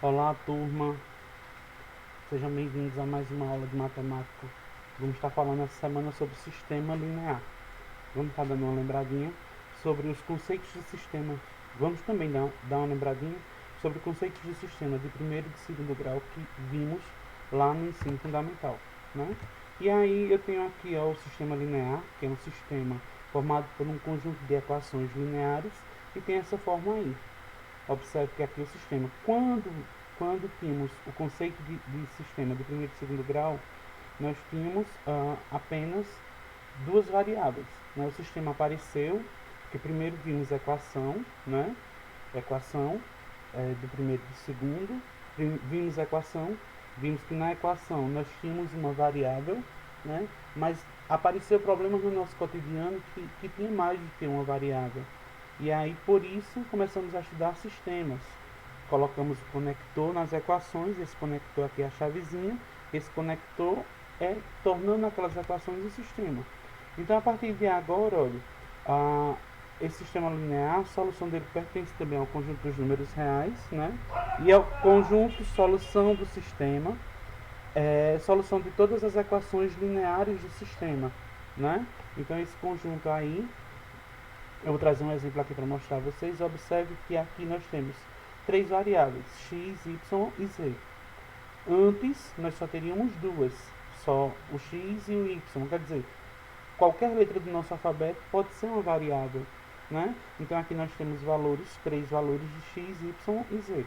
Olá, turma. Sejam bem-vindos a mais uma aula de matemática. Vamos estar falando essa semana sobre sistema linear. Vamos estar dando uma lembradinha sobre os conceitos de sistema. Vamos também dar uma lembradinha sobre conceitos de sistema de primeiro e de segundo grau que vimos lá no ensino fundamental, né? E aí eu tenho aqui o sistema linear, que é um sistema formado por um conjunto de equações lineares e tem essa forma aí. Observe que aqui o sistema, quando tínhamos o conceito de sistema de primeiro e segundo grau, nós tínhamos apenas duas variáveis, né? O sistema apareceu, que primeiro vimos a equação, né? Equação do primeiro e do segundo, vimos a equação, vimos que na equação nós tínhamos uma variável, né? Mas apareceu problemas no nosso cotidiano que tinha mais de ter uma variável. E aí, por isso, começamos a estudar sistemas. Colocamos o conector nas equações, esse conector aqui é a chavezinha, esse conector é tornando aquelas equações um sistema. Então, a partir de agora, olha, esse sistema linear, a solução dele pertence também ao conjunto dos números reais, né? E ao conjunto solução do sistema, solução de todas as equações lineares do sistema, né? Então, esse conjunto aí, eu vou trazer um exemplo aqui para mostrar a vocês. Observe que aqui nós temos três variáveis, x, y e z. Antes, nós só teríamos duas, só o x e o y. Quer dizer, qualquer letra do nosso alfabeto pode ser uma variável, né? Então, aqui nós temos valores, três valores de x, y e z.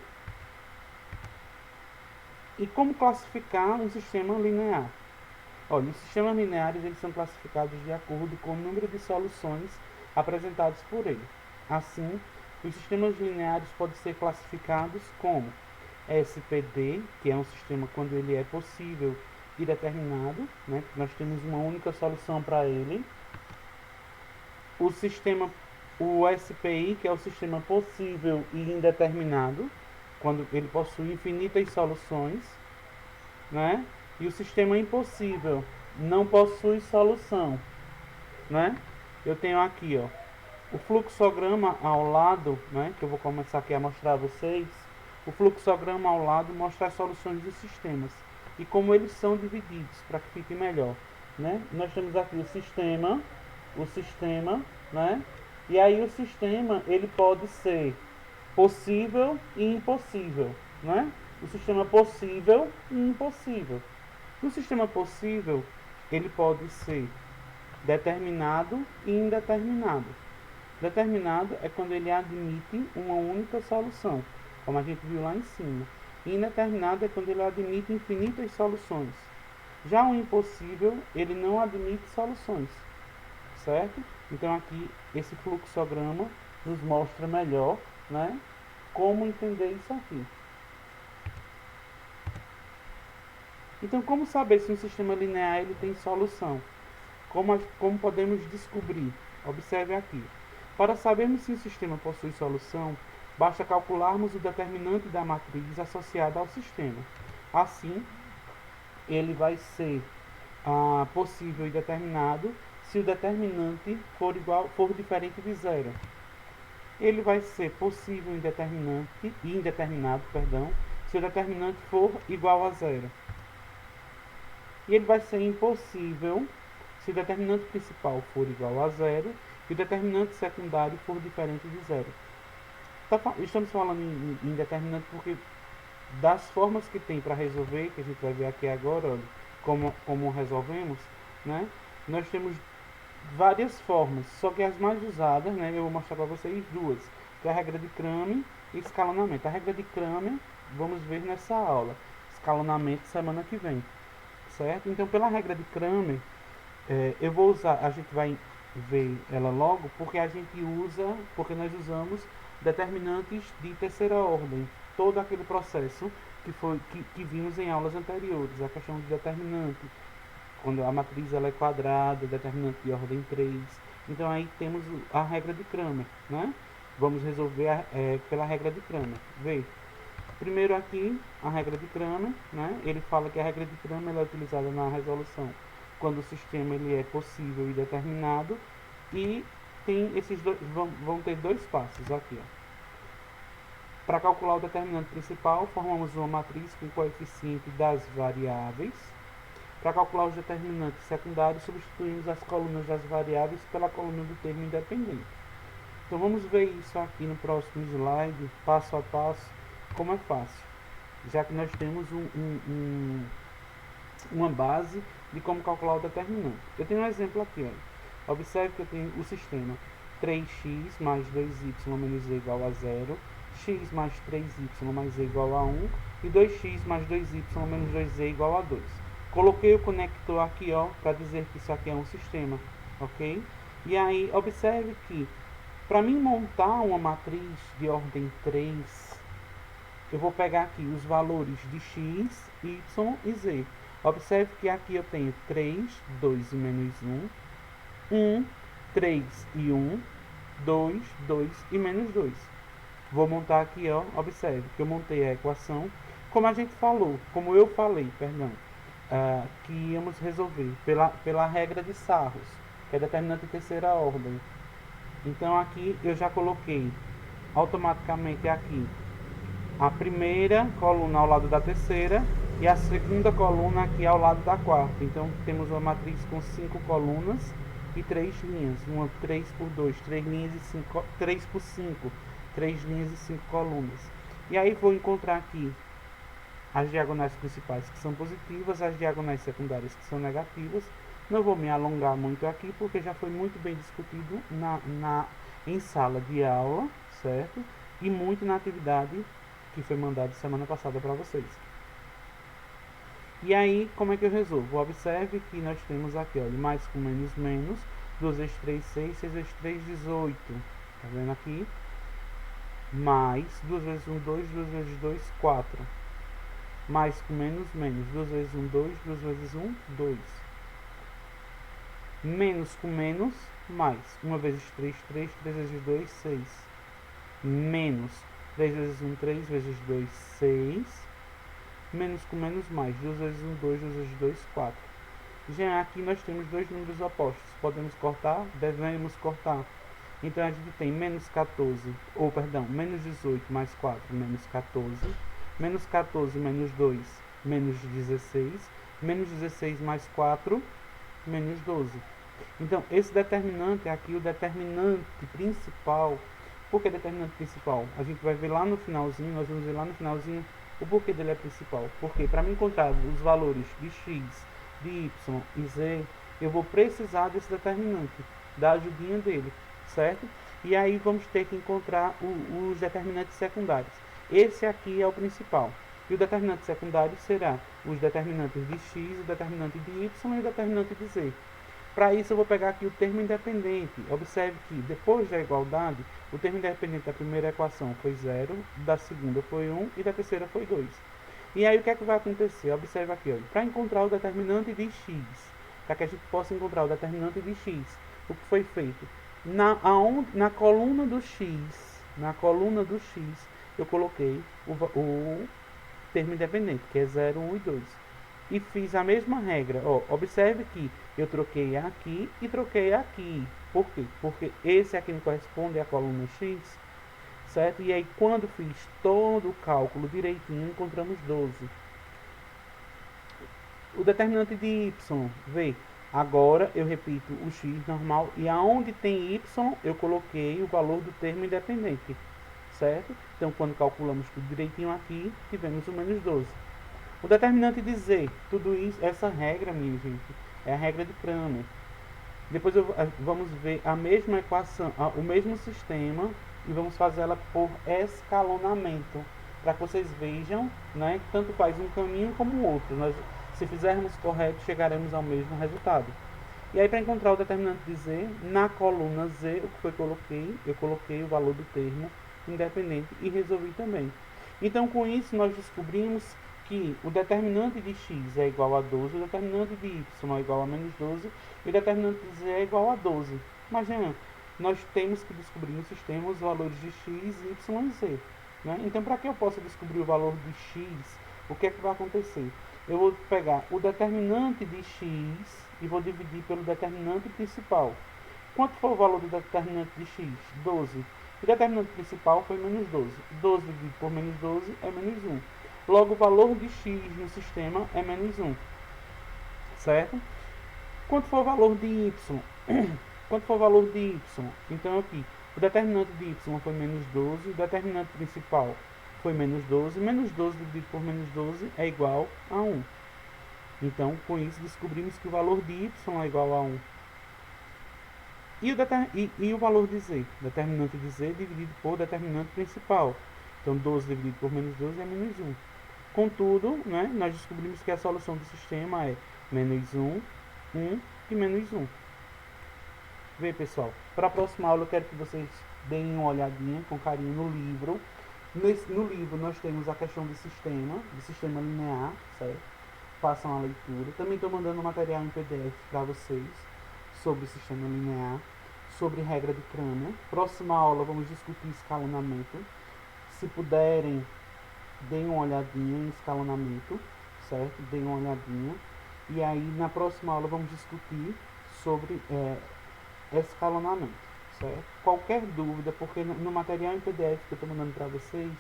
E como classificar um sistema linear? Olha, os sistemas lineares eles são classificados de acordo com o número de soluções apresentados por ele. Assim, os sistemas lineares podem ser classificados como SPD, que é um sistema quando ele é possível e determinado, né? Nós temos uma única solução para ele. O SPI, que é o sistema possível e indeterminado, quando ele possui infinitas soluções, né? E o sistema impossível não possui solução, né? Eu tenho aqui, ó, o fluxograma ao lado, né, que eu vou começar aqui a mostrar a vocês. O fluxograma ao lado mostra as soluções dos sistemas e como eles são divididos, para que fique melhor, né? Nós temos aqui o sistema, né? E aí o sistema, ele pode ser possível e impossível, né? O sistema possível e impossível. No sistema possível, ele pode ser determinado e indeterminado. Determinado é quando ele admite uma única solução, como a gente viu lá em cima. E indeterminado é quando ele admite infinitas soluções. Já o impossível, ele não admite soluções, certo? Então aqui esse fluxograma nos mostra melhor, né, como entender isso aqui. Então, como saber se um sistema linear ele tem solução? Como podemos descobrir? Observe aqui. Para sabermos se o sistema possui solução, basta calcularmos o determinante da matriz associada ao sistema. Assim, ele vai ser possível e determinado se o determinante for diferente de zero. Ele vai ser possível e indeterminado, se o determinante for igual a zero. E ele vai ser impossível se o determinante principal for igual a zero e o determinante secundário for diferente de zero. Estamos falando em determinante porque das formas que tem para resolver, que a gente vai ver aqui agora, olha, como resolvemos, né? Nós temos várias formas, só que as mais usadas, né, eu vou mostrar para vocês duas, que é a regra de Cramer e escalonamento. A regra de Cramer, vamos ver nessa aula. Escalonamento semana que vem, certo? Então, pela regra de Cramer, eu vou usar, a gente vai ver ela logo, porque nós usamos determinantes de terceira ordem, todo aquele processo que vimos em aulas anteriores, a questão de determinante, quando a matriz ela é quadrada, determinante de ordem 3. Então aí temos a regra de Cramer, né? Vamos resolver pela regra de Cramer. Vê. Primeiro aqui, a regra de Cramer, né? Ele fala que a regra de Cramer é utilizada na resolução quando o sistema ele é possível e determinado, e tem esses dois, vão ter dois passos aqui, ó. Para calcular o determinante principal, formamos uma matriz com o coeficiente das variáveis. Para calcular os determinantes secundários, substituímos as colunas das variáveis pela coluna do termo independente. Então vamos ver isso aqui no próximo slide, passo a passo, como é fácil. Já que nós temos uma base de como calcular o determinante. Eu tenho um exemplo aqui, ó. Observe que eu tenho o sistema 3x mais 2y menos z igual a 0, x mais 3y mais z igual a 1 e 2x mais 2y menos 2z igual a 2. Coloquei o conector aqui, ó, para dizer que isso aqui é um sistema, ok? E aí, observe que para mim montar uma matriz de ordem 3, eu vou pegar aqui os valores de x, y e z. Observe que aqui eu tenho 3, 2 e menos 1, 3 e 1, 2, 2 e menos 2. Vou montar aqui, ó, observe que eu montei a equação, como a gente falou, como eu falei, perdão, que íamos resolver pela regra de Sarros, que é determinante de terceira ordem. Então aqui eu já coloquei automaticamente aqui a primeira coluna ao lado da terceira e a segunda coluna aqui ao lado da quarta. Então temos uma matriz com 5 colunas e 3 linhas, uma 3 por 2, 3 linhas e 5, 3 por 5, 3 linhas e 5 colunas. E aí vou encontrar aqui as diagonais principais que são positivas, as diagonais secundárias que são negativas. Não vou me alongar muito aqui porque já foi muito bem discutido em sala de aula, certo? E muito na atividade que foi mandada semana passada para vocês. E aí, como é que eu resolvo? Observe que nós temos aqui, ó, mais com menos, menos, 2 vezes 3, 6, 6 vezes 3, 18. Tá vendo aqui? Mais, 2 vezes 1, 2, 2 vezes 2, 4. Mais com menos, menos, 2 vezes 1, 2, 2 vezes 1, 2. Menos com menos, mais. 1 vezes 3, 3, 3 vezes 2, 6. Menos 3 vezes 1, 3 vezes 2, 6. Menos com menos, mais. 2 vezes 1, 2, 2 vezes 2, 4. Já aqui nós temos dois números opostos. Podemos cortar? Devemos cortar. Então a gente tem menos 14, ou perdão, menos 18 mais 4, menos 14. Menos 14 menos 2, menos 16. Menos 16 mais 4, menos 12. Então, esse determinante é aqui o determinante principal. Por que determinante principal? A gente vai ver lá no finalzinho, nós vamos ver lá no finalzinho o porquê dele é principal. Porque para mim encontrar os valores de x, de y e z, eu vou precisar desse determinante, da ajudinha dele, certo? E aí vamos ter que encontrar os determinantes secundários. Esse aqui é o principal. E o determinante secundário será os determinantes de x, o determinante de y e o determinante de z. Para isso eu vou pegar aqui o termo independente. Observe que depois da igualdade, o termo independente da primeira equação foi 0, da segunda foi 1 e da terceira foi 2. E aí o que é que vai acontecer? Observe aqui, para encontrar o determinante de x, para que a gente possa encontrar o determinante de x, o que foi feito? Na coluna do x, eu coloquei o termo independente, que é 0, 1 e 2. E fiz a mesma regra. Ó, observe que eu troquei aqui e troquei aqui. Por quê? Porque esse aqui não corresponde à coluna x, certo? E aí, quando fiz todo o cálculo direitinho, encontramos 12. O determinante de y, vê. Agora, eu repito o x normal. E aonde tem y, eu coloquei o valor do termo independente, certo? Então, quando calculamos tudo direitinho aqui, tivemos o menos 12. O determinante de z, tudo isso, essa regra, minha gente, é a regra de Cramer. Depois vamos ver a mesma equação, o mesmo sistema, e vamos fazer ela por escalonamento, para que vocês vejam, né, que tanto faz um caminho como o outro. Se fizermos correto, chegaremos ao mesmo resultado. E aí, para encontrar o determinante de z, na coluna z, o que foi que eu coloquei o valor do termo independente e resolvi também. Então, com isso, nós descobrimos que o determinante de x é igual a 12, o determinante de y é igual a menos 12 e o determinante de z é igual a 12. Mas, Jean, nós temos que descobrir no sistema os valores de x, y e z. Né? Então, para que eu possa descobrir o valor de x, o que é que vai acontecer? Eu vou pegar o determinante de x e vou dividir pelo determinante principal. Quanto foi o valor do determinante de x? 12. O determinante principal foi menos 12. 12 dividido por menos 12 é menos 1. Logo, o valor de x no sistema é menos 1. Certo? Quanto for o valor de y? Quanto for o valor de y? Então aqui, o determinante de y foi menos 12, o determinante principal foi menos 12. Menos 12 dividido por menos 12 é igual a 1. Então, com isso, descobrimos que o valor de y é igual a 1. E o valor de z? Determinante de z dividido por determinante principal. Então, 12 dividido por menos 12 é menos 1. Contudo, né, nós descobrimos que a solução do sistema é menos 1, 1 e menos 1. Vê, pessoal, para a próxima aula eu quero que vocês deem uma olhadinha com carinho no livro. No livro nós temos a questão de sistema linear, certo? Façam a leitura. Também estou mandando material em PDF para vocês sobre o sistema linear, sobre regra de Cramer. Próxima aula vamos discutir escalonamento. Se puderem, deem uma olhadinha em escalonamento, certo? Deem uma olhadinha. E aí na próxima aula vamos discutir sobre escalonamento, certo? Qualquer dúvida, porque no material em PDF que eu estou mandando para vocês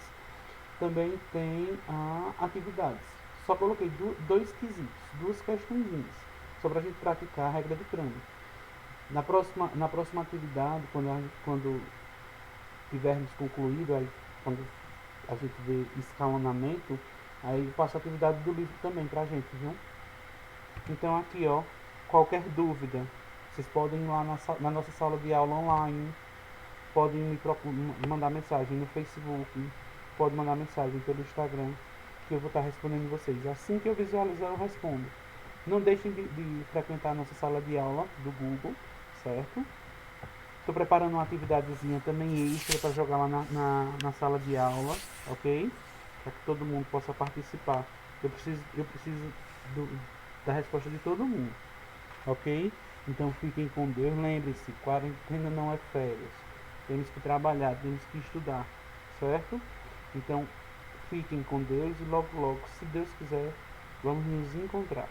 também tem atividades. Só coloquei dois quesitos, duas questõezinhas, só para a gente praticar a regra de Cramer. Na próxima atividade, quando tivermos concluído, aí, quando a gente vê escalonamento, aí eu passo a atividade do livro também pra gente, viu? Então aqui, ó, qualquer dúvida, vocês podem ir lá na nossa sala de aula online, podem me mandar mensagem no Facebook, podem mandar mensagem pelo Instagram, que eu vou estar respondendo vocês. Assim que eu visualizar, eu respondo. Não deixem de frequentar a nossa sala de aula do Google, certo? Estou preparando uma atividadezinha também extra para jogar lá na sala de aula, ok? Para que todo mundo possa participar. Eu preciso da resposta de todo mundo, ok? Então fiquem com Deus. Lembre-se, quarentena não é férias. Temos que trabalhar, temos que estudar, certo? Então fiquem com Deus e logo, logo, se Deus quiser, vamos nos encontrar.